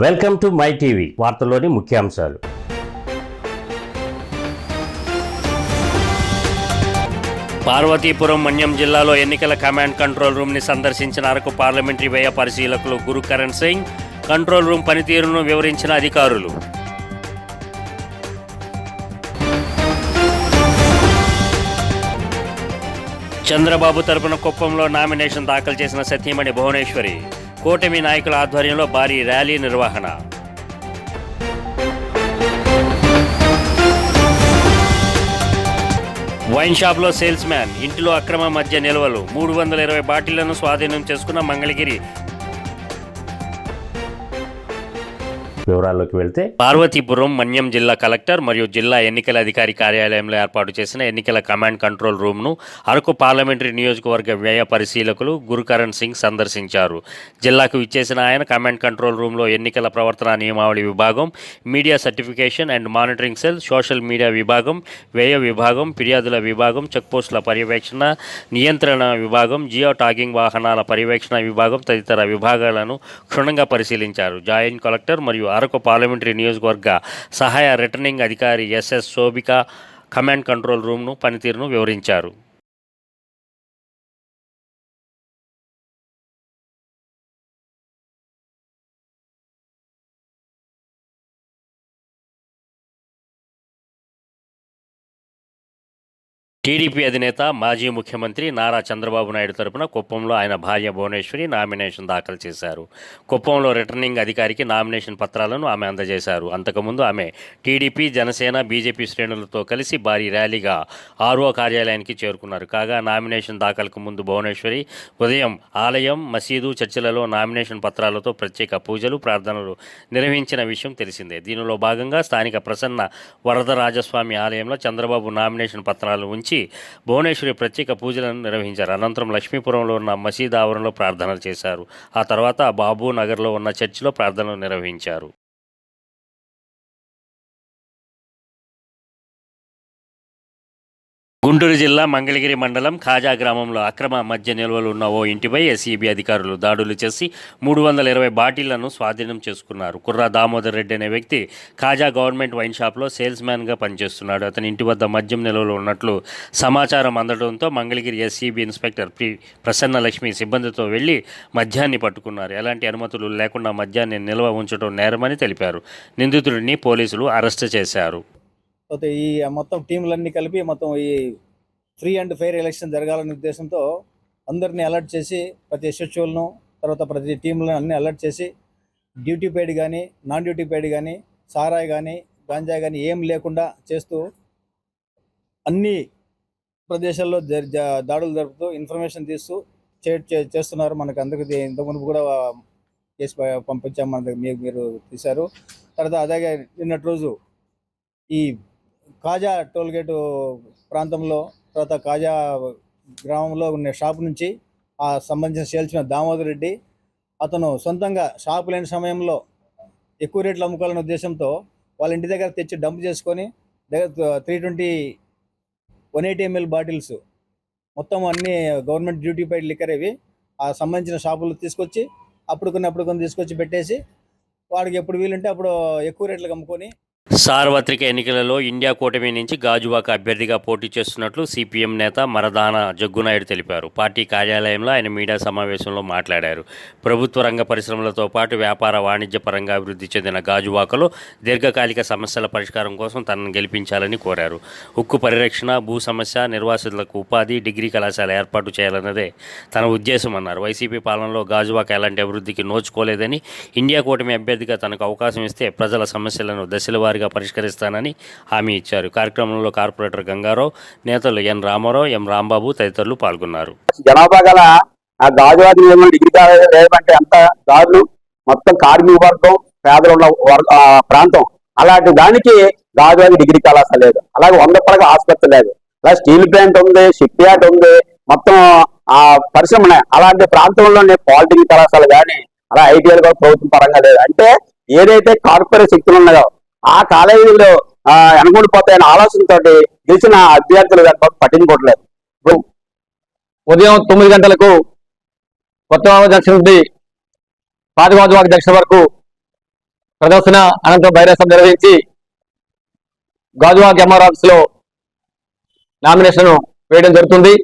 Welcome to my TV. వార్తల్లోని ముఖ్యాంశాలు. పార్వతీపురం మన్యం జిల్లాలో ఎన్నికల కమాండ్ కంట్రోల్ రూమ్ని సందర్శించిన అరకు పార్లమెంటరీ వ్యయ పరిశీలకులు గురుకరణ్ సింగ్ కంట్రోల్ రూమ్ పనితీరును వివరించిన అధికారులు. చంద్రబాబు తరపున కుప్పంలో నామినేషన్ దాఖలు చేసిన సతీమణి భువనేశ్వరి. కూటమి నాయకుల ఆధ్వర్యంలో భారీ ర్యాలీ నిర్వహణ. వైన్ షాప్లో సేల్స్ మ్యాన్ ఇంటిలో అక్రమ మద్య నిల్వలు 320 బాటిళ్లను స్వాధీనం చేసుకున్న మంగళగిరి. వివరాల్లోకి వెళ్తే, పార్వతీపురం మన్యం జిల్లా కలెక్టర్ మరియు జిల్లా ఎన్నికల అధికారి కార్యాలయంలో ఏర్పాటు చేసిన ఎన్నికల కమాండ్ కంట్రోల్ రూమ్ను అరకు పార్లమెంటరీ నియోజకవర్గ వ్యయ పరిశీలకులు గురుకరణ్ సింగ్ సందర్శించారు. జిల్లాకు ఇచ్చేసిన ఆయన కమాండ్ కంట్రోల్ రూమ్లో ఎన్నికల ప్రవర్తన నియమావళి విభాగం, media certification and monitoring cell, social media విభాగం, వ్యయ విభాగం, ఫిర్యాదుల విభాగం, చెక్పోస్టుల పర్యవేక్షణ నియంత్రణ విభాగం, జియో టాగింగ్ వాహనాల పర్యవేక్షణ విభాగం తదితర విభాగాలను క్షుణ్ణంగా పరిశీలించారు. జాయింట్ కలెక్టర్ మరియు అరకు పార్లమెంటరీ నియోజకవర్గ సహాయ రిటర్నింగ్ అధికారి ఎస్ఎస్ శోభిక కమాండ్ కంట్రోల్ రూమ్ను పనితీరును వివరించారు. టీడీపీ అధినేత మాజీ ముఖ్యమంత్రి నారా చంద్రబాబు నాయుడు తరపున కుప్పంలో ఆయన భార్య భువనేశ్వరి నామినేషన్ దాఖలు చేశారు. కుప్పంలో రిటర్నింగ్ అధికారికి నామినేషన్ పత్రాలను ఆమె అందజేశారు. అంతకుముందు ఆమె టీడీపీ, జనసేన, బీజేపీ శ్రేణులతో కలిసి భారీ ర్యాలీగా ఆర్ఓ కార్యాలయానికి చేరుకున్నారు. కాగా నామినేషన్ దాఖలకు ముందు భువనేశ్వరి ఉదయం ఆలయం, మసీదు, చర్చిలలో నామినేషన్ పత్రాలతో ప్రత్యేక పూజలు, ప్రార్థనలు నిర్వహించిన విషయం తెలిసిందే. దీనిలో భాగంగా స్థానిక ప్రసన్న వరదరాజస్వామి ఆలయంలో చంద్రబాబు నామినేషన్ పత్రాలు ఉంచి భువనేశ్వరి ప్రత్యేక పూజలను నిర్వహించారు. అనంతరం లక్ష్మీపురంలో ఉన్న మసీద్ ఆవరణలో ప్రార్థనలు చేశారు. ఆ తర్వాత బాబు నగర్లో ఉన్న చర్చిలో ప్రార్థనలు నిర్వహించారు. గుంటూరు జిల్లా మంగళగిరి మండలం ఖాజా గ్రామంలో అక్రమ మద్య నిల్వలు ఉన్న ఓ ఇంటిపై ఎస్ఈబీ అధికారులు దాడులు చేసి 320 బాటిళ్లను స్వాధీనం చేసుకున్నారు. కుర్రా దామోదర్ రెడ్డి అనే వ్యక్తి ఖాజా గవర్నమెంట్ వైన్ షాప్లో సేల్స్ మ్యాన్గా పనిచేస్తున్నాడు. అతని ఇంటి వద్ద మద్యం నిల్వలు ఉన్నట్లు సమాచారం అందడంతో మంగళగిరి ఎస్ఈబీ ఇన్స్పెక్టర్ ప్రసన్న లక్ష్మి సిబ్బందితో వెళ్లి మద్యాన్ని పట్టుకున్నారు. ఎలాంటి అనుమతులు లేకుండా మద్యాన్ని నిల్వ ఉంచడం నేరమని తెలిపారు. నిందితుడిని పోలీసులు అరెస్టు చేశారు. ఈ మొత్తం టీంలన్నీ కలిపి మొత్తం ఈ ఫ్రీ అండ్ ఫెయిర్ ఎలక్షన్ జరగాలనే ఉద్దేశంతో అందరినీ అలర్ట్ చేసి ప్రతి ఎస్హెచ్ఓలను తర్వాత ప్రతి టీంలను అన్నీ అలర్ట్ చేసి డ్యూటీ పెయిడ్ కానీ నాన్ డ్యూటీ పెయిడ్ కానీ సారాయి కానీ గాంజాయి కానీ ఏం లేకుండా చేస్తూ అన్ని ప్రదేశాల్లో దాడులు జరుపుతూ ఇన్ఫర్మేషన్ తీస్తూ చేస్తున్నారు. మనకు అందరికీ ఇంతకుముందు కూడా కేసు పంపించాము, మన మీరు తీశారు. తర్వాత అలాగే నిన్నటి రోజు ఈ ఖాజా టోల్గేటు ప్రాంతంలో తర్వాత ఖాజా గ్రామంలో ఉన్న షాపు నుంచి ఆ సంబంధించిన సేల్స్మెన్ దామోదర్ రెడ్డి అతను సొంతంగా షాపు లేని సమయంలో ఎక్కువ రేట్లు అమ్ముకోవాలనే ఉద్దేశంతో వాళ్ళ ఇంటి దగ్గర తెచ్చి డంప్ చేసుకొని దగ్గర 180 ml బాటిల్స్ మొత్తం అన్ని గవర్నమెంట్ డ్యూటీ పెయిడ్ లిక్కర్ ఇవి ఆ సంబంధించిన షాపులు తీసుకొచ్చి అప్పుడు తీసుకొచ్చి పెట్టేసి వాడికి ఎప్పుడు వీలుంటే అప్పుడు ఎక్కువ రేట్లకు అమ్ముకొని. సార్వత్రిక ఎన్నికలలో ఇండియా కూటమి నుంచి గాజువాక అభ్యర్థిగా పోటీ చేస్తున్నట్లు సిపిఎం నేత మరదాన జగ్గునాయుడు తెలిపారు. పార్టీ కార్యాలయంలో ఆయన మీడియా సమావేశంలో మాట్లాడారు. ప్రభుత్వ రంగ పరిశ్రమలతో పాటు వ్యాపార, వాణిజ్య పరంగా అభివృద్ధి చెందిన గాజువాకలో దీర్ఘకాలిక సమస్యల పరిష్కారం కోసం తనను గెలిపించాలని కోరారు. ఉక్కు పరిరక్షణ, భూ సమస్య, నిర్వాసితులకు ఉపాధి, డిగ్రీ కళాశాల ఏర్పాటు చేయాలన్నదే తన ఉద్దేశం అన్నారు. వైసీపీ పాలనలో గాజువాక ఎలాంటి అభివృద్ధికి నోచుకోలేదని, ఇండియా కూటమి అభ్యర్థిగా తనకు అవకాశం ఇస్తే ప్రజల సమస్యలను దశల వారీగా పరిష్కరిస్తానని హామీ ఇచ్చారు. కార్యక్రమంలో కార్పొరేటర్ గంగారావు, నేతలు ఎన్ రామారావు, ఎం రాంబాబు తదితరులు పాల్గొన్నారు. జనాభా గల ఆ గాజువాక డిగ్రీ కాలేజీ లేదంటే అంత దారులు మొత్తం కార్మిక వర్గం, పేదలు ఉన్న ప్రాంతం. అలాంటి దానికి గాజువాక డిగ్రీ కళాశాల లేదు. అలాగే 100 పడక ఆసుపత్రి లేదు. అలా స్టీల్ ప్లాంట్ ఉంది, షిప్ యార్డ్ ఉంది, మొత్తం ఆ పరిశ్రమ. అలాంటి ప్రాంతంలోనే పాలిటెక్నిక్ కళాశాల కానీ అలా ఐటీఐలు కూడా ప్రభుత్వం పరంగా లేదు. అంటే ఏదైతే కార్పొరేట్ శక్తులు ఉన్నాయో ఆ కాలేజీలో వెనకుండిపోతాయనే ఆలోచనతో గెలిచిన అభ్యర్థులు పట్టించుకోవట్లేదు. ఇప్పుడు ఉదయం 9 గంటలకు కొత్త జంక్షన్ నుండి పాతగాజువాక జంక్షన్ వరకు ప్రదర్శన అనంతరం బైరాసం నిర్వహించి గాజువాక ఎంఆర్ ఆఫీస్ లో నామినేషన్ వేయడం జరుగుతుంది.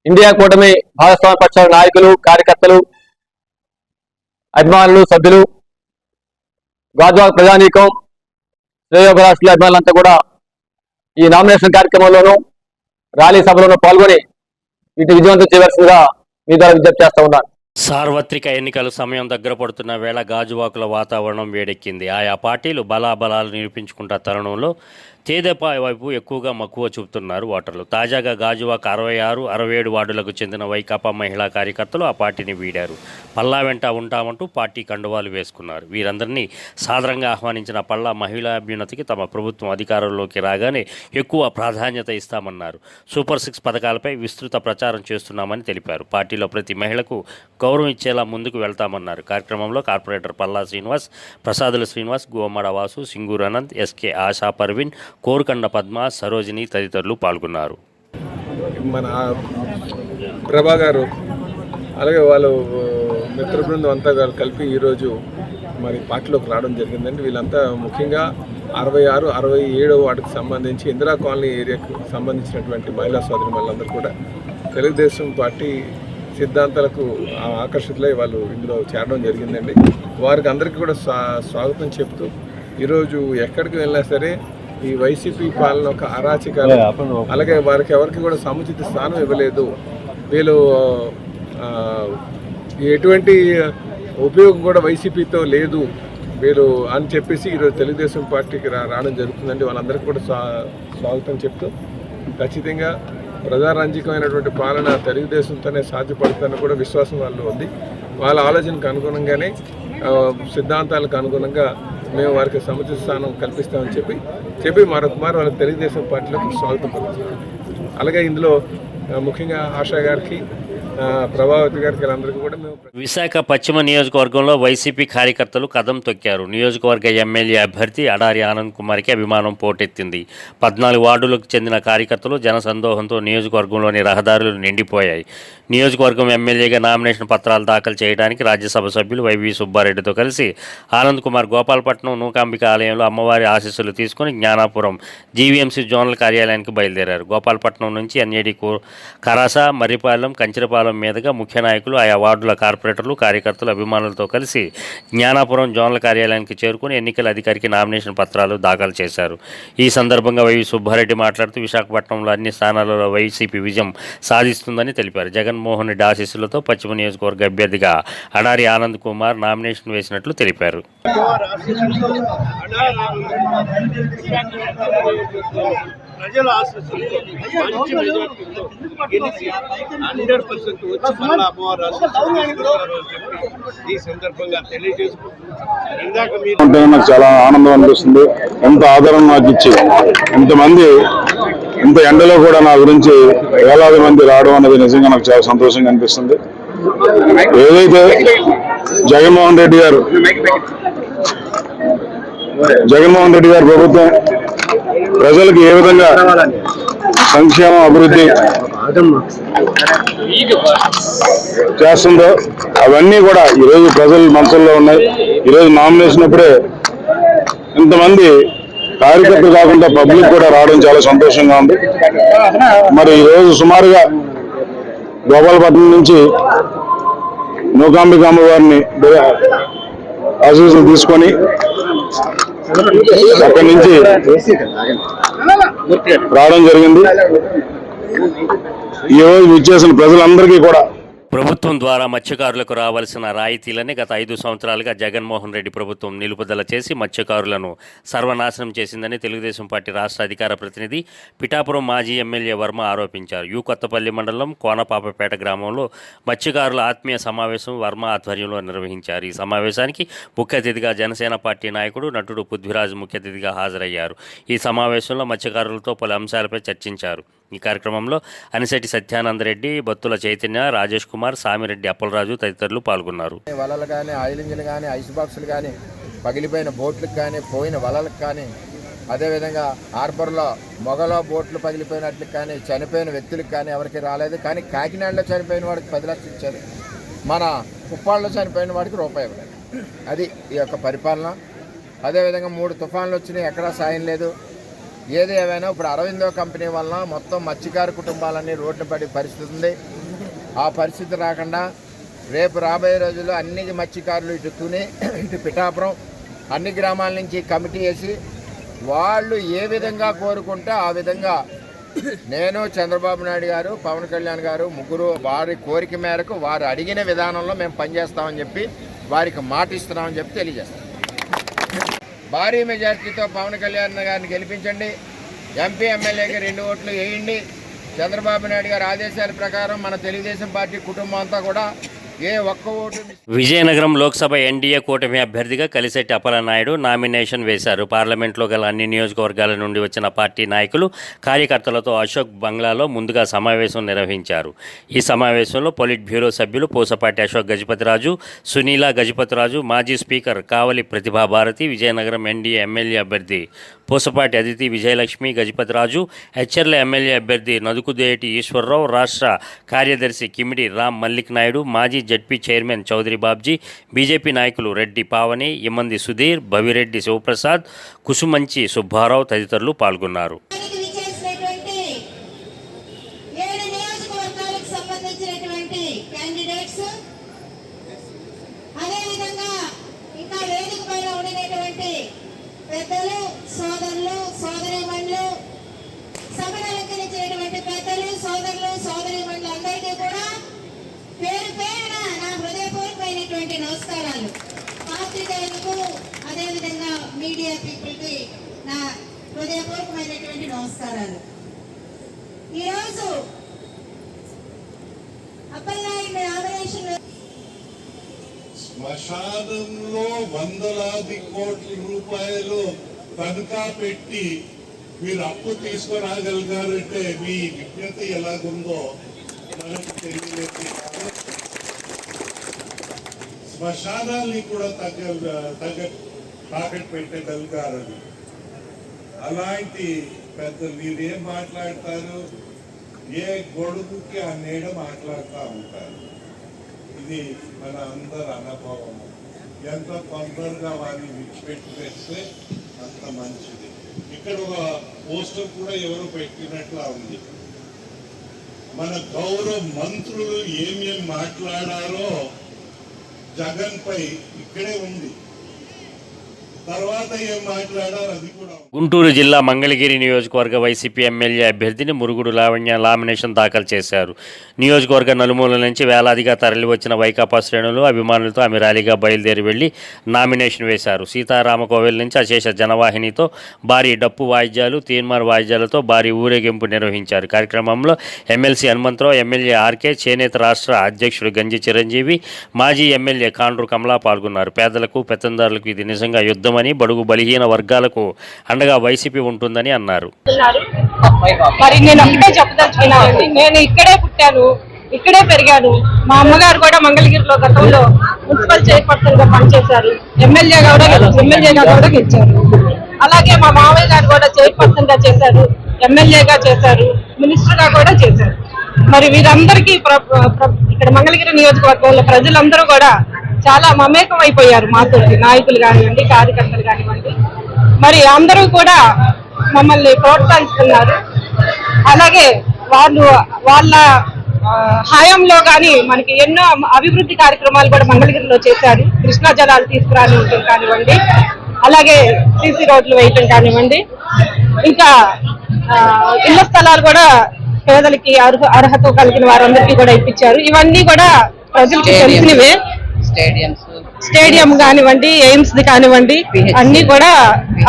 ఇండియా కూటమి భాగస్వామ్య పక్షాల నాయకులు, కార్యకర్తలు, అభిమానులు, సభ్యులు, గాజువాక ప్రజానీకం, శ్రేయోభిలాషుల అభిమానులంతా కూడా ఈ నామినేషన్ కార్యక్రమంలోనూ ర్యాలీ సభలోనూ పాల్గొని వీటిని విజయవంతం చేయవలసిందిగా మీ ద్వారా విజ్ఞప్తి చేస్తా ఉన్నాను. సార్వత్రిక ఎన్నికల సమయం దగ్గర పడుతున్న వేళ గాజువాకుల వాతావరణం వేడెక్కింది. ఆయా పార్టీలు బలాబలాలు నిరూపించుకుంటున్న తరుణంలో తేదేపా వైపు ఎక్కువగా మక్కువ చూపుతున్నారు ఓటర్లు. తాజాగా గాజువాక 66, 67 వార్డులకు చెందిన వైకాపా మహిళా కార్యకర్తలు ఆ పార్టీని వీడారు. పల్లా వెంట ఉంటామంటూ పార్టీ కండువాలు వేసుకున్నారు. వీరందరినీ సాదరంగా ఆహ్వానించిన పల్లా మహిళా అభ్యున్నతికి తమ ప్రభుత్వం అధికారంలోకి రాగానే ఎక్కువ ప్రాధాన్యత ఇస్తామన్నారు. సూపర్ 6 పథకాలపై విస్తృత ప్రచారం చేస్తున్నామని తెలిపారు. పార్టీలో ప్రతి మహిళకు గౌరవం ఇచ్చేలా ముందుకు వెళ్తామన్నారు. కార్యక్రమంలో కార్పొరేటర్ పల్లా శ్రీనివాస్, ప్రసాదుల శ్రీనివాస్, గోమడ వాసు, సింగూర్ అనంత్, ఎస్కే ఆశా పర్వీన్, కోరుకండ పద్మ, సరోజిని తదితరులు పాల్గొన్నారు. మన ప్రభా గారు అలాగే వాళ్ళు మిత్ర బృందం అంతా కలిపి ఈరోజు మరి పార్టీలోకి రావడం జరిగిందండి. వీళ్ళంతా ముఖ్యంగా 66, 67 వార్డుకు సంబంధించి ఇందిరా కాలనీ ఏరియాకు సంబంధించినటువంటి మహిళా సోదరి మహిళలందరూ కూడా తెలుగుదేశం పార్టీ సిద్ధాంతాలకు ఆకర్షితులై వాళ్ళు ఇందులో చేరడం జరిగిందండి. వారికి అందరికీ కూడా స్వాగతం చెప్తూ ఈరోజు ఎక్కడికి వెళ్ళినా సరే ఈ వైసీపీ పాలన ఒక అరాచకాలు, అలాగే వారికి ఎవరికి కూడా సముచిత స్థానం ఇవ్వలేదు, వీళ్ళు ఎటువంటి ఉపయోగం కూడా వైసీపీతో లేదు వీళ్ళు అని చెప్పేసి ఈరోజు తెలుగుదేశం పార్టీకి రావడం జరుగుతుందండి. వాళ్ళందరికీ కూడా స్వాగతం చెప్తూ ఖచ్చితంగా ప్రజారంజకమైనటువంటి పాలన తెలుగుదేశంతోనే సాధ్యపడుతుందని కూడా విశ్వాసం వాళ్ళు ఉంది. వాళ్ళ ఆలోచనకు అనుగుణంగానే సిద్ధాంతాలకు అనుగుణంగా మేము వారికి సముచిత స్థానం కల్పిస్తామని చెప్పి మరొకమారు వాళ్ళకి తెలుగుదేశం పార్టీలోకి స్వాగతం పలుకుతున్నాం. అలాగే ఇందులో ముఖ్యంగా ఆశా గారికి, ప్రభావతి గారికి వీళ్ళందరికీ కూడా మేము విశాఖ పశ్చిమ నియోజకవర్గంలో వైసీపీ కార్యకర్తలు కదం తొక్కారు. నియోజకవర్గ ఎమ్మెల్యే అభ్యర్థి అడారి ఆనంద్ కుమార్కి అభిమానం పోటెత్తింది. 14 వార్డులకు చెందిన కార్యకర్తలు జనసందోహంతో నియోజకవర్గంలోని రహదారులు నిండిపోయాయి. నియోజకవర్గం ఎమ్మెల్యేగా నామినేషన్ పత్రాలు దాఖలు చేయడానికి రాజ్యసభ సభ్యులు వైవి సుబ్బారెడ్డితో కలిసి ఆనంద్ కుమార్ గోపాలపట్నం నూకాంబిక ఆలయంలో అమ్మవారి ఆశీస్సులు తీసుకుని జ్ఞానాపురం జీవీఎంసీ జోనల్ కార్యాలయానికి బయలుదేరారు. గోపాలపట్నం నుంచి ఎన్ఏడి కరాస, మర్రిపాలెం, కంచిరపాలెం మీదుగా ముఖ్య నాయకులు, ఆయా వార్డుల కార్పొరేటర్లు, కార్యకర్తలు, అభిమానులతో కలిసి జ్ఞానాపురం జోనల్ కార్యాలయానికి చేరుకుని ఎన్నికల అధికారికి నామినేషన్ పత్రాలు దాఖలు చేశారు. ఈ సందర్భంగా వైవి సుబ్బారెడ్డి మాట్లాడుతూ విశాఖపట్నంలో అన్ని స్థానాలలో వైసీపీ విజయం సాధిస్తుందని తెలిపారు. జగన్మోహన్ రెడ్డి ఆశీస్సులతో పశ్చిమ నియోజకవర్గ అభ్యర్థిగా అడారి ఆనంద్ కుమార్ నామినేషన్ వేసినట్లు తెలిపారు. ప్రజల ఆశీస్సులతో మంచి మెజార్టీతో గెలిచి 100% వచ్చి మళ్ళీ అమ్మవారు ఈ సందర్భంగా తెలియజేసుకుంటున్నాను. నాకు చాలా ఆనందం అనిపిస్తుంది. ఎంత ఆదరణ నాకు ఇచ్చి ఇంతమంది ఇంత ఎండలో కూడా నా గురించి వేలాది మంది రావడం అనేది నిజంగా నాకు చాలా సంతోషంగా అనిపిస్తుంది. ఏదైతే జగన్మోహన్ రెడ్డి గారు ప్రభుత్వం ప్రజలకు ఏ విధంగా సంక్షేమం, అభివృద్ధి చేస్తుందో అవన్నీ కూడా ఈరోజు ప్రజల మనసుల్లో ఉన్నాయి. ఈరోజు నామినేషన్ అప్పుడే ఇంతమంది కార్యకర్తలు కాకుండా పబ్లిక్ కూడా రావడం చాలా సంతోషంగా ఉంది. మరి ఈరోజు సుమారుగా గోపాలపట్నం నుంచి నూకాంబిక అమ్మవారిని ఆశీస్సులు తీసుకొని అక్కడి నుంచి రావడం జరిగింది. ఈ రోజు విచ్చేసిన ప్రజలందరికీ కూడా ప్రభుత్వం ద్వారా మత్స్యకారులకు రావాల్సిన రాయితీలని గత 5 సంవత్సరాలుగా జగన్మోహన్ రెడ్డి ప్రభుత్వం నిలుపుదల చేసి మత్స్యకారులను సర్వనాశనం చేసిందని తెలుగుదేశం పార్టీ రాష్ట్ర అధికార ప్రతినిధి పిఠాపురం మాజీ ఎమ్మెల్యే వర్మ ఆరోపించారు. కొత్తపల్లి మండలం కోనపాపపేట గ్రామంలో మత్స్యకారుల ఆత్మీయ సమావేశం వర్మ ఆధ్వర్యంలో నిర్వహించారు. ఈ సమావేశానికి ముఖ్య అతిథిగా జనసేన పార్టీ నాయకుడు, నటుడు పృథ్వీరాజ్ ముఖ్య అతిథిగా హాజరయ్యారు. ఈ సమావేశంలో మత్స్యకారులతో పలు అంశాలపై చర్చించారు. ఈ కార్యక్రమంలో అనిశెట్టి సత్యానందరెడ్డి, బత్తుల చైతన్య, రాజేష్ కుమార్, సామిరెడ్డి అప్పలరాజు తదితరులు పాల్గొన్నారు. వలలు కానీ, ఆయిల్ ఇంజిన్ కానీ, ఐస్ బాక్సులు కానీ, పగిలిపోయిన బోట్లకు కానీ, పోయిన వలలకు కానీ, అదేవిధంగా హార్బర్లో మొగలో బోట్లు పగిలిపోయినట్లకు కానీ, చనిపోయిన వ్యక్తులకు కానీ ఎవరికి రాలేదు. కానీ కాకినాడలో చనిపోయిన వాడికి 10 లక్షలు ఇచ్చారు. మన కుప్పాళ్ళలో చనిపోయిన వాడికి రూపాయి ఇవ్వలేదు. అది ఈ యొక్క పరిపాలన. అదేవిధంగా 3 తుఫాన్లు వచ్చినాయి, ఎక్కడా సాయం లేదు. ఏది ఏమైనా ఇప్పుడు అరవిందో కంపెనీ వలన మొత్తం మత్స్యకార కుటుంబాలన్నీ రోడ్డు పడే పరిస్థితి ఉంది. ఆ పరిస్థితి రాకుండా రేపు రాబోయే రోజుల్లో అన్ని మత్స్యకారులు ఇటు తుని ఇటు పిఠాపురం అన్ని గ్రామాల నుంచి కమిటీ వేసి వాళ్ళు ఏ విధంగా కోరుకుంటే ఆ విధంగా నేను, చంద్రబాబు నాయుడు గారు, పవన్ కళ్యాణ్ గారు ముగ్గురు వారి కోరిక మేరకు వారు అడిగిన విధానంలో మేము పనిచేస్తామని చెప్పి వారికి మాట ఇస్తున్నామని చెప్పి తెలియజేస్తాం. భారీ మెజార్టీతో పవన్ కళ్యాణ్ గారిని గెలిపించండి. ఎంపీ ఎమ్మెల్యేకి 2 ఓట్లు వేయండి. చంద్రబాబు నాయుడు గారి ఆదేశాల ప్రకారం మన తెలుగుదేశం పార్టీ కుటుంబం అంతా కూడా ఏ ఒక్క ఓటు విజయనగరం లోక్సభ ఎన్డీఏ కూటమి అభ్యర్థిగా కలిశెట్టి అప్పలనాయుడు నామినేషన్ వేశారు. పార్లమెంట్లో గల అన్ని నియోజకవర్గాల నుండి వచ్చిన పార్టీ నాయకులు, కార్యకర్తలతో అశోక్ బంగ్లాలో ముందుగా సమావేశం నిర్వహించారు. ఈ సమావేశంలో పొలిట్ బ్యూరో సభ్యులు పూసపాటి అశోక్ గజపతిరాజు, సునీల గజపతిరాజు, మాజీ స్పీకర్ కావలి ప్రతిభాభారతి, విజయనగరం ఎన్డీఏ ఎమ్మెల్యే అభ్యర్థి పూసపాటి అదితి విజయలక్ష్మి గజపతిరాజు, హెచ్చర్ల ఎమ్మెల్యే అభ్యర్థి నదుకుదేటి ఈశ్వరరావు, రాష్ట్ర కార్యదర్శి కిమిడి రామ్ మల్లిక్ నాయుడు, మాజీ ZP chairman Chowdary Babji, BJP నాయకులు రెడ్డి పావని, ఇమ్మంది సుధీర్, భవిరెడ్డి శివప్రసాద్, కుసుమంచి సుబ్బారావు తదితరులు పాల్గొన్నారు. పెద్దలు, సోదరులు, సోదరీమణులు, సభను అలంకరించినటువంటి పెద్దలు, సోదరులు, సోదరీమణులు అందరికీ కూడా పేరు పేరున నా హృదయపూర్వకమైనటువంటి నమస్కారాలు. పాత్రికేయులకు అదేవిధంగా మీడియా పీపుల్కి నా హృదయపూర్వకమైనటువంటి నమస్కారాలు. ఈరోజు అప్పలనాయుడు నామినేషన్ శ్మశానంలో వందలాది కోట్ల రూపాయలు తనఖా పెట్టి మీరు అప్పు తీసుకురాగలిగారంటే మీ విజ్ఞత ఎలాగుందో మనకు తెలియలేదు. శ్మశానాల్ని కూడా తాకట్టు పెట్టగలిగారని. అలాంటి పెద్ద మీరేం మాట్లాడతారు, ఏ గొడుగుకి ఆ నీడ మాట్లాడుతూ ఉంటారు. ఇది మన అందరి అనుభవం. ఎంత తొందరగా వారిని విడిచిపెట్టి తెస్తే అంత మంచిది. ఇక్కడ ఒక పోస్టర్ కూడా ఎవరు పెట్టినట్లా ఉంది. మన గౌరవ మంత్రులు ఏమేం మాట్లాడారో జగన్ పై ఇక్కడే ఉంది. తర్వాత ఏం మాట్లాడారు అది కూడా. గుంటూరు జిల్లా మంగళగిరి నియోజకవర్గ వైసీపీ ఎమ్మెల్యే అభ్యర్థిని మురుగుడు లావణ్య నామినేషన్ దాఖలు చేశారు. నియోజకవర్గ నలుమూలల నుంచి వేలాదిగా తరలివచ్చిన వైకాపా శ్రేణులు, అభిమానులతో ఆమె ర్యాలీగా బయలుదేరి వెళ్లి నామినేషన్ వేశారు. సీతారామకోవెల్ నుంచి అశేష జనవాహినితో భారీ డప్పు వాయిద్యాలు, తీన్మార్ వాయిద్యాలతో భారీ ఊరేగింపు నిర్వహించారు. కార్యక్రమంలో ఎమ్మెల్సీ హనుమంతరావు, ఎమ్మెల్యే ఆర్కే, చేనేత రాష్ట్ర అధ్యక్షుడు గంజి చిరంజీవి, మాజీ ఎమ్మెల్యే కాండ్రు కమలా పాల్గొన్నారు. పేదలకు, పెత్తందారులకు ఇది నిజంగా యుద్ధమని, బడుగు బలహీన వర్గాలకు అండగా వైసీపీ ఉంటుందని అన్నారు. మరి నేను ఒకటే చెప్పదలుచుకున్నానండి, నేను ఇక్కడే పుట్టాను, ఇక్కడే పెరిగాను. మా అమ్మగారు కూడా మంగళగిరిలో గతంలో మున్సిపల్ చైర్పర్సన్ గా పనిచేశారు, ఎమ్మెల్యేగా కూడా గెలిచారు. అలాగే మా మామయ్య గారు కూడా చైర్పర్సన్ గా చేశారు, ఎమ్మెల్యేగా చేశారు, మినిస్టర్ గా కూడా చేశారు. మరి వీరందరికీ ఇక్కడ మంగళగిరి నియోజకవర్గంలో ప్రజలందరూ కూడా చాలా మమేకం అయిపోయారు మాతో, నాయకులు కానివ్వండి, కార్యకర్తలు కానివ్వండి. మరి అందరూ కూడా మమ్మల్ని ప్రోత్సహిస్తున్నారు. అలాగే వాళ్ళ హయాంలో కానీ మనకి ఎన్నో అభివృద్ధి కార్యక్రమాలు కూడా మంగళగిరిలో చేశారు. కృష్ణా జలాలు తీసుకురాని ఉండటం కానివ్వండి, అలాగే సీసీ రోడ్లు వేయటం కానివ్వండి, ఇంకా ఇళ్ల స్థలాలు కూడా పేదలకి అర్హత కలిగిన వారందరికీ కూడా ఇప్పించారు. ఇవన్నీ కూడా ప్రజలకు తెలిసినవే. స్టేడియం కానివ్వండి, ఎయిమ్స్ కానివ్వండి, అన్ని కూడా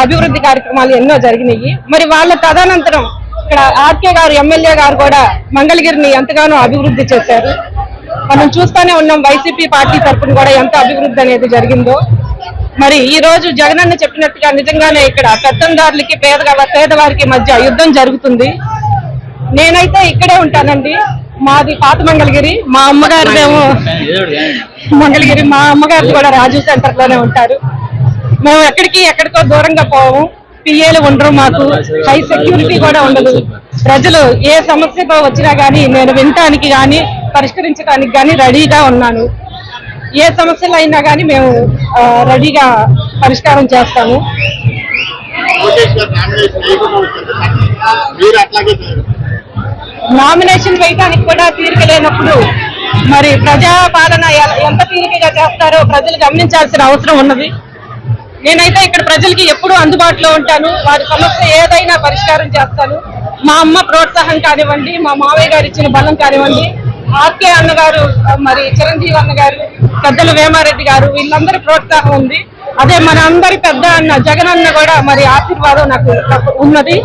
అభివృద్ధి కార్యక్రమాలు ఎన్నో జరిగినాయి. మరి వాళ్ళ తదనంతరం ఇక్కడ ఆర్కే గారు, ఎమ్మెల్యే గారు కూడా మంగళగిరిని ఎంతగానో అభివృద్ధి చేశారు. మనం చూస్తూనే ఉన్నాం వైసీపీ పార్టీ తరఫున కూడా ఎంత అభివృద్ధి అనేది జరిగిందో. మరి ఈ రోజు జగనన్న చెప్పినట్టుగా నిజంగానే ఇక్కడ పెత్తందారులకి, పేదవారికి మధ్య యుద్ధం జరుగుతుంది. నేనైతే ఇక్కడే ఉంటానండి. మాది పాత మంగళగిరి, మా అమ్మగారిదేమో మంగళగిరి, మా అమ్మగారు కూడా రాజు సెంటర్ లోనే ఉంటారు. మేము ఎక్కడికో దూరంగా పోము, పిఏలు ఉండరు, మాకు హై సెక్యూరిటీ కూడా ఉండదు. ప్రజలు ఏ సమస్యతో వచ్చినా గానీ నేను వినటానికి కానీ పరిష్కరించడానికి కానీ రెడీగా ఉన్నాను. ఏ సమస్యలు అయినా కానీ మేము రెడీగా పరిష్కారం చేస్తాము. నామినేషన్ వేయడానికి కూడా తీరిక లేనప్పుడు మరి ప్రజా పాలన ఎంత తీరికగా చేస్తారో ప్రజలు గమనించాల్సిన అవసరం ఉన్నది. నేనైతే ఇక్కడ ప్రజలకి ఎప్పుడూ అందుబాటులో ఉంటాను. వారి సమస్య ఏదైనా పరిష్కారం చేస్తాను. మా అమ్మ ప్రోత్సాహం కానివ్వండి, మా మావయ్య గారు ఇచ్చిన బలం కానివ్వండి, ఆర్కే అన్నగారు, మరి చిరంజీవి అన్న గారు, పెద్దల వేమారెడ్డి గారు, వీళ్ళందరి ప్రోత్సాహం ఉంది. అదే మన అందరి పెద్ద అన్న జగన్ అన్న కూడా మరి ఆశీర్వాదం నాకు ఉన్నది.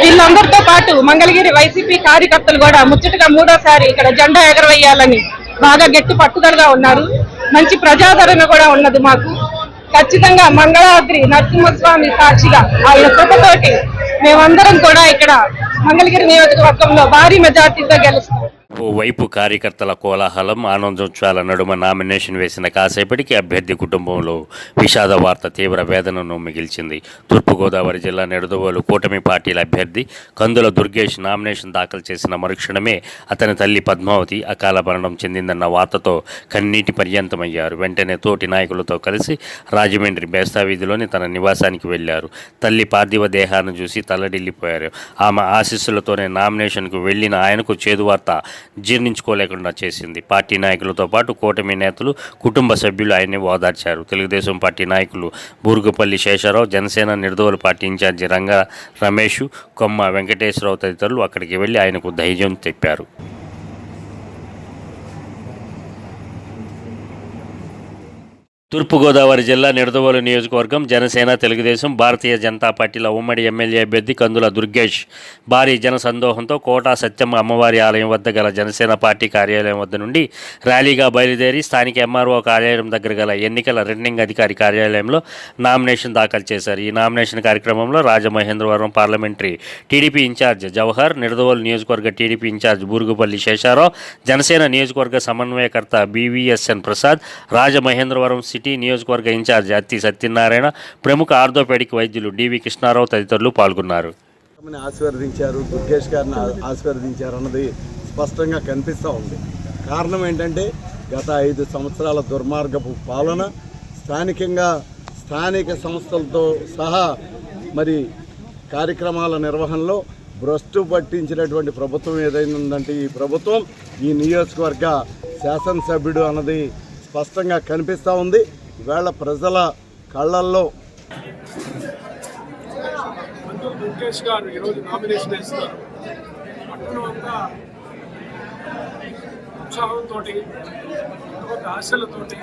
వీళ్ళందరితో పాటు మంగళగిరి వైసీపీ కార్యకర్తలు కూడా ముచ్చటగా 3వ సారి ఇక్కడ జెండా ఎగరవేయాలని బాగా గట్టి పట్టుదలగా ఉన్నారు. మంచి ప్రజాదరణ కూడా ఉన్నది మాకు. ఖచ్చితంగా మంగళాద్రి నరసింహస్వామి సాక్షిగా ఆయన కృపతోటి మేమందరం కూడా ఇక్కడ మంగళగిరి నియోజకవర్గంలో భారీ మెజార్టీతో గెలుస్తాం. ఓవైపు కార్యకర్తల కోలాహలం, ఆనందోత్సవాల నడుమ నామినేషన్ వేసిన కాసేపటికి అభ్యర్థి కుటుంబంలో విషాద వార్త తీవ్ర వేదనను మిగిల్చింది. తూర్పుగోదావరి జిల్లా నిడదవోలు కూటమి పార్టీల అభ్యర్థి కందుల దుర్గేష్ నామినేషన్ దాఖలు చేసిన మరుక్షణమే అతని తల్లి పద్మావతి అకాల మరణం చెందిందన్న వార్తతో కన్నీటి పర్యంతమయ్యారు. వెంటనే తోటి నాయకులతో కలిసి రాజమండ్రి బేస్తా వీధిలోని తన నివాసానికి వెళ్లారు. తల్లి పార్థివ దేహాన్ని చూసి తల్లడిల్లిపోయారు. ఆమె ఆశీస్సులతోనే నామినేషన్కు వెళ్లిన ఆయనకు చేదు వార్త జీర్ణించుకోలేకుండా చేసింది. పార్టీ నాయకులతో పాటు కూటమి నేతలు, కుటుంబ సభ్యులు ఆయన్ని ఓదార్చారు. తెలుగుదేశం పార్టీ నాయకులు బూరుగుపల్లి శేషారావు, జనసేన నిడదవోలు పార్టీ ఇన్ఛార్జి రంగా రమేష్, కొమ్మ వెంకటేశ్వరరావు తదితరులు అక్కడికి వెళ్లి ఆయనకు ధైర్యం చెప్పారు. తూర్పుగోదావరి జిల్లా నిడదవోలు నియోజకవర్గం జనసేన, తెలుగుదేశం, భారతీయ జనతా పార్టీల ఉమ్మడి ఎమ్మెల్యే అభ్యర్థి కందుల దుర్గేష్ భారీ జన సందోహంతో కోటా సత్యమ్మ అమ్మవారి ఆలయం వద్ద గల జనసేన పార్టీ కార్యాలయం వద్ద నుండి ర్యాలీగా బయలుదేరి స్థానిక ఎంఆర్ఓ కార్యాలయం దగ్గర గల ఎన్నికల రిటర్నింగ్ అధికారి కార్యాలయంలో నామినేషన్ దాఖలు చేశారు. ఈ నామినేషన్ కార్యక్రమంలో Rajamahendravaram parliamentary TDP in charge Jawahar, Nidadavolu నియోజకవర్గ టీడీపీ ఇన్ఛార్జ్ బూరుగుపల్లి శేషారావు, జనసేన నియోజకవర్గ సమన్వయకర్త బీవీఎస్ఎన్ ప్రసాద్, రాజమహేంద్రవరం సిటీ నియోజకవర్గ ఇన్ఛార్జ్ అత్తి సత్యనారాయణ, ప్రముఖ ఆర్థోపెడిక్ వైద్యులు డివి కృష్ణారావు తదితరులు పాల్గొన్నారు. ఆశీర్వదించారు, దుర్గేష్ గారిని ఆశీర్వదించారు అన్నది స్పష్టంగా కనిపిస్తూ ఉంది. కారణం ఏంటంటే గత 5 సంవత్సరాల దుర్మార్గపు పాలన, స్థానిక సంస్థలతో సహా మరి కార్యక్రమాల నిర్వహణలో భ్రష్టు పట్టించినటువంటి ప్రభుత్వం ఏదైనా ఉందంటే ఈ ప్రభుత్వం, ఈ నియోజకవర్గ శాసనసభ్యుడు అన్నది స్పష్టంగా కనిపిస్తూ ఉంది. ఇవాళ ప్రజల కళ్ళల్లో దుర్గేష్ గారు ఈరోజు నామినేషన్ ఇస్తారు. పట్టణం అంతా ఉత్సాహంతో, ఆశలతోటి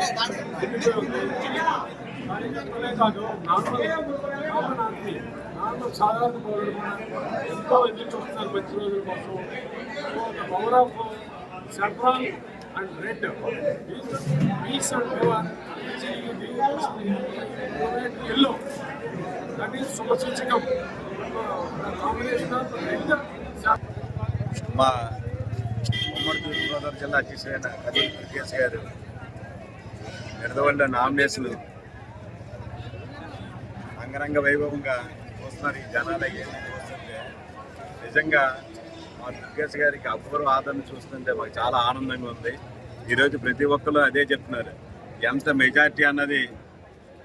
కార్యకర్తలే కాదు, నార్మల్ సాధారణ పౌరులు ఎంతో ఎదురు చూస్తున్నారు మంచి రోజుల కోసం. Power of central and red. Peace and power. Yellow. That is Subhashichikam. Combination of red. మా ఉమ్మడి తూర్పుగోదావరి జిల్లా అధ్యక్షుడైన కందుల దుర్గేష్ గారు నిడదవోలులో నామినేషన్ అంగరంగ వైభవంగా చూస్తున్నారు. ఈ జనాలు అయ్యేది చూస్తుంటే నిజంగా మా దుర్గేష్ గారికి అపూర్వ ఆదరణ చూస్తుంటే మాకు చాలా ఆనందంగా ఉంది. ఈరోజు ప్రతి ఒక్కరు అదే చెప్తున్నారు, ఎంత మెజార్టీ అన్నది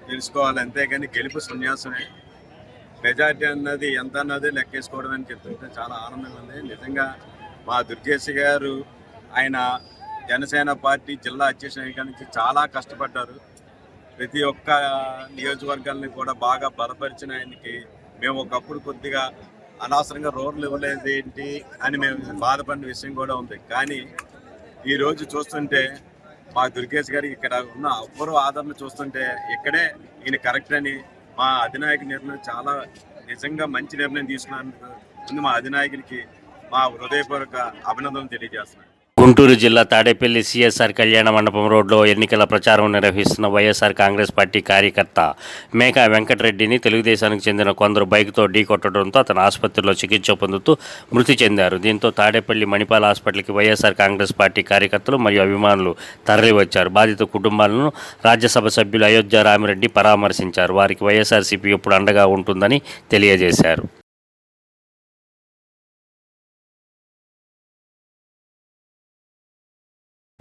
తెలుసుకోవాలి, అంతేగాని గెలుపు సన్యాసమే. మెజార్టీ అన్నది ఎంత అన్నది లెక్కేసుకోవడం అని చెప్తుంటే చాలా ఆనందంగా ఉంది. నిజంగా మా దుర్గేష్ గారు ఆయన జనసేన పార్టీ జిల్లా అధ్యక్షునిగా నుంచి చాలా కష్టపడ్డారు. ప్రతి ఒక్క నియోజకవర్గాలని కూడా బాగా బలపరిచిన ఆయనకి మేము ఒకప్పుడు కొద్దిగా అనవసరంగా రోడ్లు ఇవ్వలేదు ఏంటి అని మేము బాధపడిన విషయం కూడా ఉంది. కానీ ఈరోజు చూస్తుంటే మా దుర్గేష్ గారికి ఇక్కడ ఉన్న అపూర్వ ఆదరణ చూస్తుంటే ఇక్కడే ఈయన కరెక్ట్ అని మా అధినాయక నిర్ణయం చాలా నిజంగా మంచి నిర్ణయం తీసుకున్నందుకు ముందు మా అధినాయకుడికి మా హృదయపూర్వక అభినందనలు తెలియజేస్తున్నాను. గుంటూరు జిల్లా తాడేపల్లి సిఎస్ఆర్ కళ్యాణ మండపం రోడ్లో ఎన్నికల ప్రచారం నిర్వహిస్తున్న వైఎస్ఆర్ కాంగ్రెస్ పార్టీ కార్యకర్త మేకా వెంకటరెడ్డిని తెలుగుదేశానికి చెందిన కొందరు బైక్తో ఢీకొట్టడంతో అతను ఆసుపత్రిలో చికిత్స పొందుతూ మృతి చెందారు. దీంతో తాడేపల్లి మణిపాల్ హాస్పిటల్కి వైఎస్ఆర్ కాంగ్రెస్ పార్టీ కార్యకర్తలు మరియు అభిమానులు తరలివచ్చారు. బాధిత కుటుంబాలను రాజ్యసభ సభ్యులు అయోధ్య రామిరెడ్డి పరామర్శించారు. వారికి వైఎస్ఆర్సీపీ ఎప్పుడు అండగా ఉంటుందని తెలియజేశారు.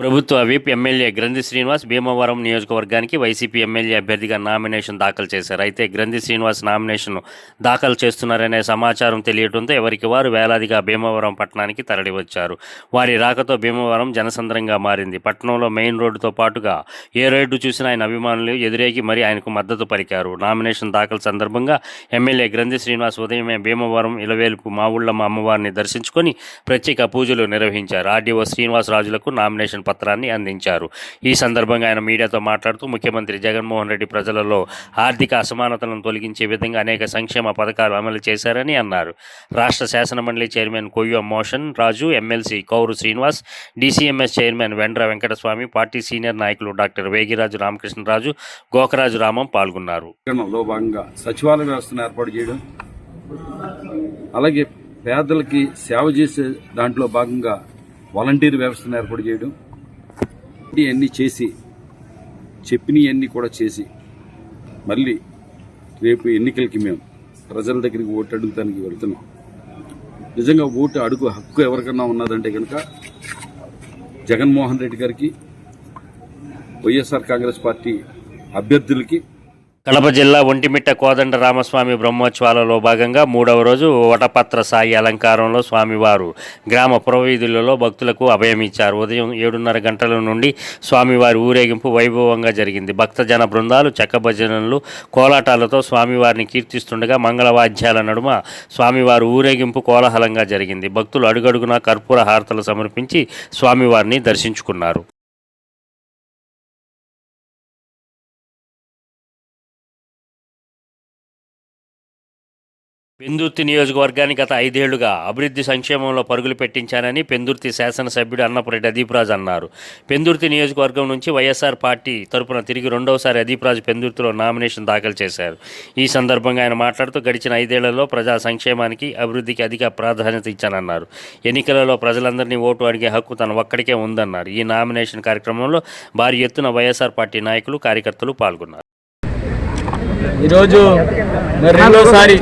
ప్రభుత్వ విప్ ఎమ్మెల్యే గ్రంథి శ్రీనివాస్ భీమవరం నియోజకవర్గానికి వైసీపీ ఎమ్మెల్యే అభ్యర్థిగా నామినేషన్ దాఖలు చేశారు. అయితే గ్రంథి శ్రీనివాస్ నామినేషన్ దాఖలు చేస్తున్నారనే సమాచారం తెలియడంతో ఎవరికి వారు వేలాదిగా భీమవరం పట్టణానికి తరలివచ్చారు. వారి రాకతో భీమవరం జనసంద్రంగా మారింది. పట్టణంలో మెయిన్ రోడ్డుతో పాటుగా ఏ రోడ్డు చూసినా ఆయన అభిమానులు ఎదురేగి మరీ ఆయనకు మద్దతు పలికారు. నామినేషన్ దాఖలు సందర్భంగా ఎమ్మెల్యే గ్రంథి శ్రీనివాస్ ఉదయమే భీమవరం ఇలవేలుపు మావుళ్ళమ్మ అమ్మవారిని దర్శించుకొని ప్రత్యేక పూజలు నిర్వహించారు. ఆర్డీఓ శ్రీనివాస్ రాజులకు నామినేషన్ పత్రాన్ని అందించారు. ఈ సందర్భంగా ఆయన మీడియాతో మాట్లాడుతూ ముఖ్యమంత్రి జగన్మోహన్ రెడ్డి ప్రజలలో ఆర్థిక అసమానతలను తొలగించే విధంగా అనేక సంక్షేమ పథకాలు అమలు చేశారని అన్నారు. రాష్ట్ర శాసనమండలి chairman Koyya Moshen Raju, MLC Kauru Srinivas, DCMS chairman Vendra Venkataswamy, party senior నాయకులు డాక్టర్ వేగిరాజు రామకృష్ణరాజు, గోకరాజు రామం పాల్గొన్నారు. భాగంగా సచివాలయ వ్యవస్థను ఏర్పాటు చేయడం, అలాగే పేదలకి సేవ చేసే దాంట్లో భాగంగా వాలంటీర్ వ్యవస్థను ఏర్పాటు చేయడం, ఇవన్నీ చేసి చెప్పినవన్నీ కూడా చేసి మళ్ళీ రేపు ఎన్నికలకి మేము ప్రజల దగ్గరికి ఓటు అడుగుతానికి వెళ్తున్నాం. నిజంగా ఓటు అడుగు హక్కు ఎవరికన్నా ఉన్నదంటే కనుక జగన్మోహన్ రెడ్డి గారికి, వైఎస్ఆర్ కాంగ్రెస్ పార్టీ అభ్యర్థులకి. కడప జిల్లా ఒంటిమిట్ట కోదండ రామస్వామి బ్రహ్మోత్సవాలలో భాగంగా 3వ రోజు వటపత్ర సాయి అలంకారంలో స్వామివారు గ్రామ పురవీధులలో భక్తులకు అభయమిచ్చారు. ఉదయం 7:30 గంటల నుండి స్వామివారి ఊరేగింపు వైభవంగా జరిగింది. భక్తజన బృందాలు చెక్క భజనలు, కోలాటాలతో స్వామివారిని కీర్తిస్తుండగా మంగళవాద్యాల నడుమ స్వామివారి ఊరేగింపు కోలాహలంగా జరిగింది. భక్తులు అడుగడుగునా కర్పూర హారతలు సమర్పించి స్వామివారిని దర్శించుకున్నారు. పెందుర్తి నియోజకవర్గాన్ని గత 5 ఏళ్లుగా అభివృద్ధి సంక్షేమంలో పరుగులు పెట్టించానని పెందుర్తి శాసనసభ్యుడు అన్నపురెడ్డి అదీప్రాజ్ అన్నారు. పెందుర్తి నియోజకవర్గం నుంచి వైఎస్ఆర్ పార్టీ తరపున తిరిగి రెండవసారి అదీప్రాజ్ పెందుర్తిలో నామినేషన్ దాఖలు చేశారు. ఈ సందర్భంగా ఆయన మాట్లాడుతూ గడిచిన 5 ఏళ్లలో ప్రజా సంక్షేమానికి, అభివృద్ధికి అధిక ప్రాధాన్యత ఇచ్చానన్నారు. ఎన్నికలలో ప్రజలందరినీ ఓటు అడిగే హక్కు తన ఒక్కడికే ఉందన్నారు. ఈ నామినేషన్ కార్యక్రమంలో భారీ ఎత్తున వైఎస్ఆర్ పార్టీ నాయకులు, కార్యకర్తలు పాల్గొన్నారు. ఈరోజు రెండోసారి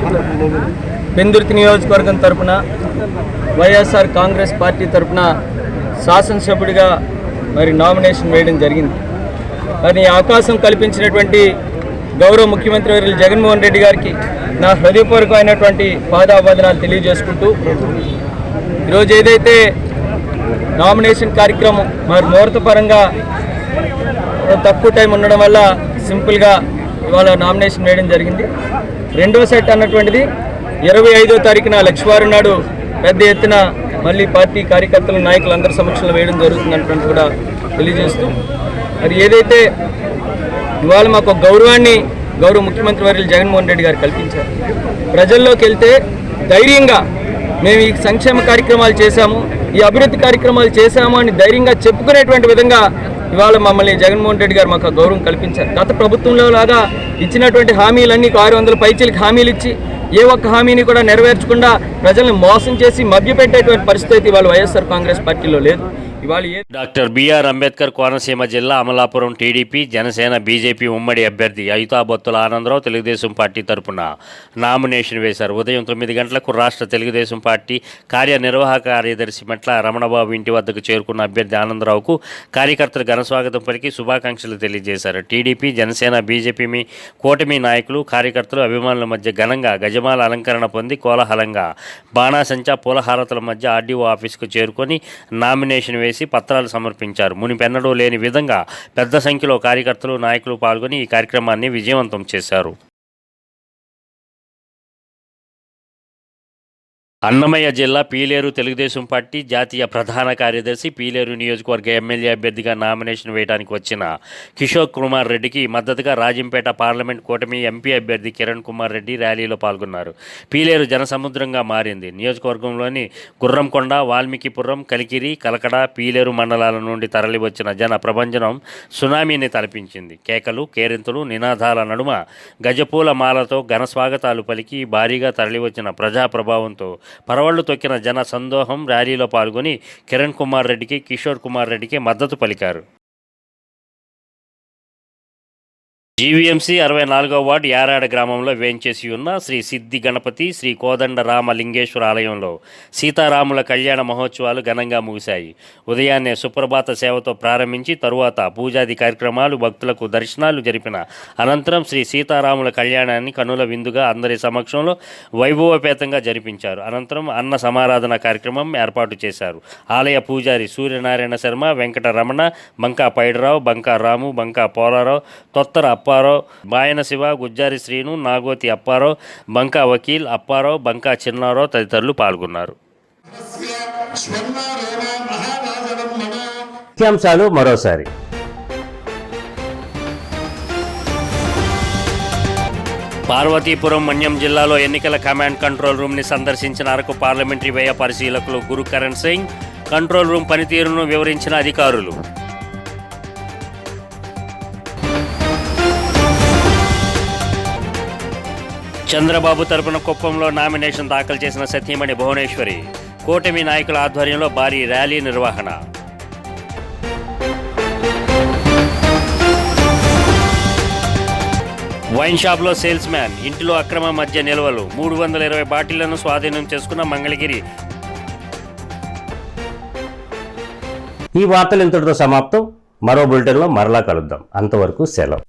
పెందుర్తి నియోజకవర్గం తరపున వైఎస్ఆర్ కాంగ్రెస్ పార్టీ తరపున శాసనసభ్యుడిగా నామినేషన్ వేయడం జరిగింది. ఈ అవకాశం కల్పించినటువంటి గౌరవ ముఖ్యమంత్రి వర్యులు జగన్మోహన్ రెడ్డి గారికి నా హృదయపూర్వకమైనటువంటి పాదాభివందనాలు తెలియజేసుకుంటూ, ఈరోజు ఏదైతే నామినేషన్ కార్యక్రమం ముహూర్తపరంగా తక్కువ టైం ఉండడం వల్ల సింపుల్గా ఇవాళ నామినేషన్ వేయడం జరిగింది. రెండో సెట్ అన్నటువంటిది 25వ తారీఖున లక్ష్మీవారం నాడు పెద్ద ఎత్తున మళ్ళీ పార్టీ కార్యకర్తలు, నాయకులు అందరి సమక్షంలో వేయడం జరుగుతుందన్నటువంటి కూడా తెలియజేస్తూ, ఏదైతే ఇవాళ మాకు గౌరవాన్ని గౌరవ ముఖ్యమంత్రి వర్యులు జగన్మోహన్ రెడ్డి గారు కల్పించారు. ప్రజల్లోకి వెళ్తే ధైర్యంగా మేము ఈ సంక్షేమ కార్యక్రమాలు చేశాము, ఈ అభివృద్ధి కార్యక్రమాలు చేశాము అని ధైర్యంగా చెప్పుకునేటువంటి విధంగా ఇవాళ మమ్మల్ని జగన్మోహన్ రెడ్డి గారు మాకు గౌరవం కల్పించారు. గత ప్రభుత్వంలో లాగా ఇచ్చినటువంటి హామీలన్నీ 600 పైచీలకు హామీలు ఇచ్చి ఏ ఒక్క హామీని కూడా నెరవేర్చకుండా ప్రజల్ని మోసం చేసి మభ్యపెట్టేటువంటి పరిస్థితి ఇవాళ వైఎస్ఆర్ కాంగ్రెస్ పార్టీలో లేదు. డాక్టర్ బిఆర్ అంబేద్కర్ కోనసీమ జిల్లా అమలాపురం టీడీపీ, జనసేన, బీజేపీ ఉమ్మడి అభ్యర్థి అయుతా బొత్తుల ఆనందరావు తెలుగుదేశం పార్టీ తరపున నామినేషన్ వేశారు. ఉదయం 9 గంటలకు రాష్ట్ర తెలుగుదేశం పార్టీ కార్యనిర్వాహక కార్యదర్శి మెట్ల రమణబాబు ఇంటి వద్దకు చేరుకున్న అభ్యర్థి ఆనందరావుకు కార్యకర్తలు ఘనస్వాగతం పలికి శుభాకాంక్షలు తెలియజేశారు. టీడీపీ, జనసేన, బీజేపీ కూటమి నాయకులు, కార్యకర్తలు, అభిమానుల మధ్య ఘనంగా గజమాల అలంకరణ పొంది కోలాహలంగా బాణాసంచా పూలహారతుల మధ్య ఆర్డీఓ ఆఫీసుకు చేరుకొని నామినేషన్ వేసి పత్రాలు సమర్పించారు. మునిపెన్నడూ లేని విధంగా పెద్ద సంఖ్యలో కార్యకర్తలు, నాయకులు పాల్గొని ఈ కార్యక్రమాన్ని విజయవంతం చేశారు. అన్నమయ్య జిల్లా పీలేరు తెలుగుదేశం పార్టీ జాతీయ ప్రధాన కార్యదర్శి, పీలేరు నియోజకవర్గ ఎమ్మెల్యే అభ్యర్థిగా నామినేషన్ వేయడానికి వచ్చిన కిషోర్ కుమార్ రెడ్డికి మద్దతుగా రాజంపేట పార్లమెంట్ కూటమి ఎంపీ అభ్యర్థి కిరణ్ కుమార్ రెడ్డి ర్యాలీలో పాల్గొన్నారు. పీలేరు జనసముద్రంగా మారింది. నియోజకవర్గంలోని గుర్రంకొండ, వాల్మీకిపురం, కలికిరి, కలకడ, పీలేరు మండలాల నుండి తరలివచ్చిన జన ప్రభంజనం సునామీని తలపించింది. కేకలు, కేరింతలు, నినాదాల నడుమ గజపూల మాలతో ఘన స్వాగతాలు పలికి భారీగా తరలివచ్చిన ప్రజా ప్రభావంతో పరవళ్లు తొక్కిన జన సందోహం ర్యాలీలో పాల్గొని కిరణ్ కుమార్ రెడ్డికి, కిషోర్ కుమార్ రెడ్డికి మద్దతు పలికారు. జీవీఎంసీ 64వ వార్డు యారాడ గ్రామంలో వేంచేసి ఉన్న శ్రీ సిద్ధి గణపతి శ్రీ కోదండ రామలింగేశ్వర ఆలయంలో సీతారాముల కళ్యాణ మహోత్సవాలు ఘనంగా ముగిశాయి. ఉదయాన్నే సుప్రభాత సేవతో ప్రారంభించి తరువాత పూజాది కార్యక్రమాలు, భక్తులకు దర్శనాలు జరిపిన అనంతరం శ్రీ సీతారాముల కళ్యాణాన్ని కనుల విందుగా అందరి సమక్షంలో వైభవపేతంగా జరిపించారు. అనంతరం అన్న సమారాధన కార్యక్రమం ఏర్పాటు చేశారు. ఆలయ పూజారి సూర్యనారాయణ శర్మ, వెంకట రమణ, బంకా పైడరావు, బంకా రాము, బంకా పోలారావు, తొత్తర అప్పారావు, బాయన శివ, గుజ్జారి శ్రీను, నాగోతి అప్పారావు, బంకా వకీల్ అప్పారావు, బంకా చిన్నారావు తదితరులు పాల్గొన్నారు. ముఖ్యాంశాలు మరోసారి. పార్వతీపురం మన్యం జిల్లాలో ఎన్నికల కమాండ్ కంట్రోల్ రూమ్ని సందర్శించిన అరకు పార్లమెంటరీ వ్యయ పరిశీలకులు గురుకరణ్ సింగ్ కంట్రోల్ రూమ్ పనితీరును వివరించిన అధికారులు. చంద్రబాబు తరపున కుప్పంలో నామినేషన్ దాఖలు చేసిన సతీమణి భువనేశ్వరి, కూటమి నాయకుల ఆధ్వర్యంలో భారీ ర్యాలీ నిర్వహణ. వైన్ షాప్లో సేల్స్ మ్యాన్ ఇంటిలో అక్రమ మద్య నిల్వలు, 320 బాటిళ్లను స్వాధీనం చేసుకున్న మంగళగిరి. ఈ వార్తలు ఇంతటితో సమాప్తం. మరో బులెటిన్లో మరలా కలుద్దాం. అంతవరకు సెలవు.